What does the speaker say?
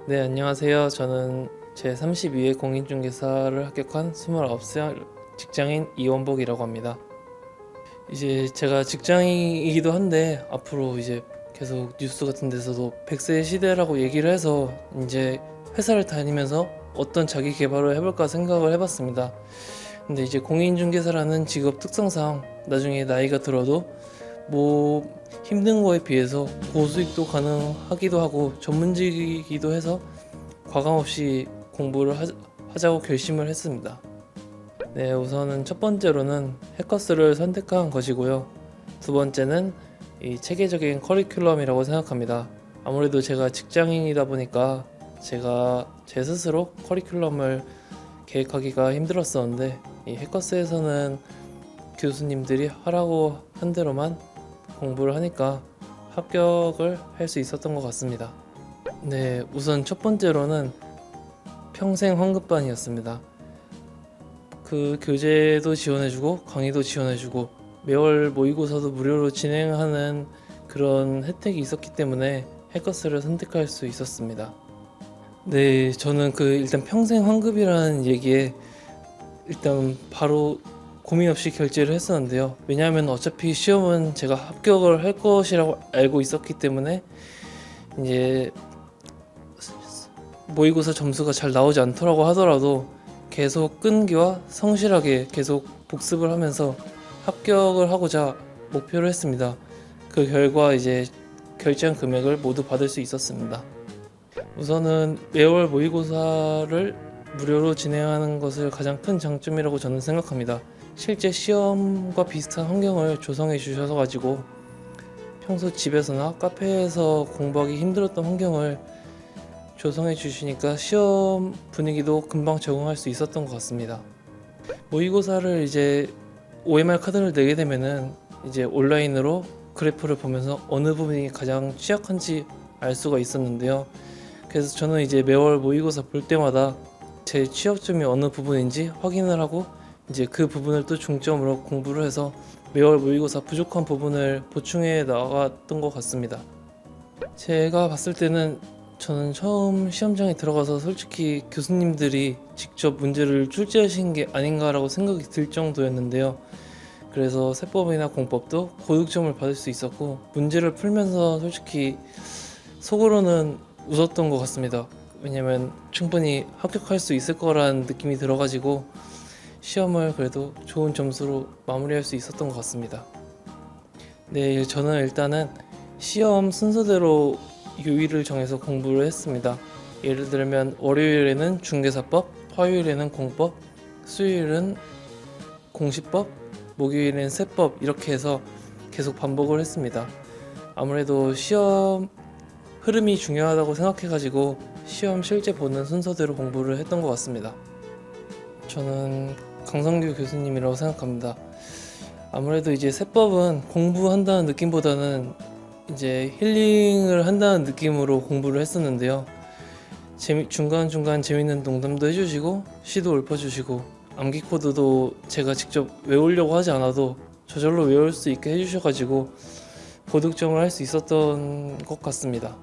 네, 안녕하세요. 저는 제32회 공인중개사를 합격한 29살 직장인 이원복이라고 합니다. 이제 제가 직장인이기도 한데 앞으로 이제 계속 뉴스 같은 데서도 100세 시대라고 얘기를 해서 이제 회사를 다니면서 어떤 자기 개발을 해볼까 생각을 해봤습니다. 근데 이제 공인중개사라는 직업 특성상 나중에 나이가 들어도 뭐 힘든 거에 비해서 고수익도 가능하기도 하고 전문직이기도 해서 과감없이 공부를 하자고 결심을 했습니다. 네, 우선은 첫 번째로는 해커스를 선택한 것이고요. 두 번째는 이 체계적인 커리큘럼이라고 생각합니다. 아무래도 제가 직장인이다 보니까 제가 제 스스로 커리큘럼을 계획하기가 힘들었었는데 이 해커스에서는 교수님들이 하라고 한 대로만 공부를 하니까 합격을 할 수 있었던 것 같습니다. 네, 우선 첫 번째로는 평생 환급반이었습니다. 그 교재도 지원해주고 강의도 지원해주고 매월 모의고사도 무료로 진행하는 그런 혜택이 있었기 때문에 해커스를 선택할 수 있었습니다. 네, 저는 일단 평생 환급이라는 얘기에 일단 바로 고민 없이 결제를 했었는데요. 왜냐하면 어차피 시험은 제가 합격을 할 것이라고 알고 있었기 때문에 이제 모의고사 점수가 잘 나오지 않더라고 하더라도 계속 끈기와 성실하게 계속 복습을 하면서 합격을 하고자 목표를 했습니다. 그 결과 이제 결제한 금액을 모두 받을 수 있었습니다. 우선은 매월 모의고사를 무료로 진행하는 것을 가장 큰 장점이라고 저는 생각합니다. 실제 시험과 비슷한 환경을 조성해 주셔서 가지고 평소 집에서나 카페에서 공부하기 힘들었던 환경을 조성해 주시니까 시험 분위기도 금방 적응할 수 있었던 것 같습니다. 모의고사를 이제 OMR 카드를 내게 되면은 이제 온라인으로 그래프를 보면서 어느 부분이 가장 취약한지 알 수가 있었는데요. 그래서 저는 이제 매월 모의고사 볼 때마다 제 취약점이 어느 부분인지 확인을 하고 이제 그 부분을 또 중점으로 공부를 해서 매월 모의고사 부족한 부분을 보충해 나갔던 것 같습니다. 제가 봤을 때는 저는 처음 시험장에 들어가서 솔직히 교수님들이 직접 문제를 출제하신 게 아닌가라고 생각이 들 정도였는데요. 그래서 세법이나 공법도 고득점을 받을 수 있었고 문제를 풀면서 솔직히 속으로는 웃었던 것 같습니다. 왜냐면 충분히 합격할 수 있을 거라는 느낌이 들어가지고 시험을 그래도 좋은 점수로 마무리할 수 있었던 것 같습니다. 네, 저는 일단은 시험 순서대로 요일을 정해서 공부를 했습니다. 예를 들면 월요일에는 중개사법, 화요일에는 공법, 수요일은 공시법, 목요일에는 세법 이렇게 해서 계속 반복을 했습니다. 아무래도 시험 흐름이 중요하다고 생각해가지고 시험 실제 보는 순서대로 공부를 했던 것 같습니다. 저는 강성규 교수님이라고 생각합니다. 아무래도 이제 세법은 공부한다는 느낌보다는 이제 힐링을 한다는 느낌으로 공부를 했었는데요. 중간중간 재밌는 농담도 해주시고 시도 읊어주시고 암기 코드도 제가 직접 외우려고 하지 않아도 저절로 외울 수 있게 해주셔가지고 고득점을 할 수 있었던 것 같습니다.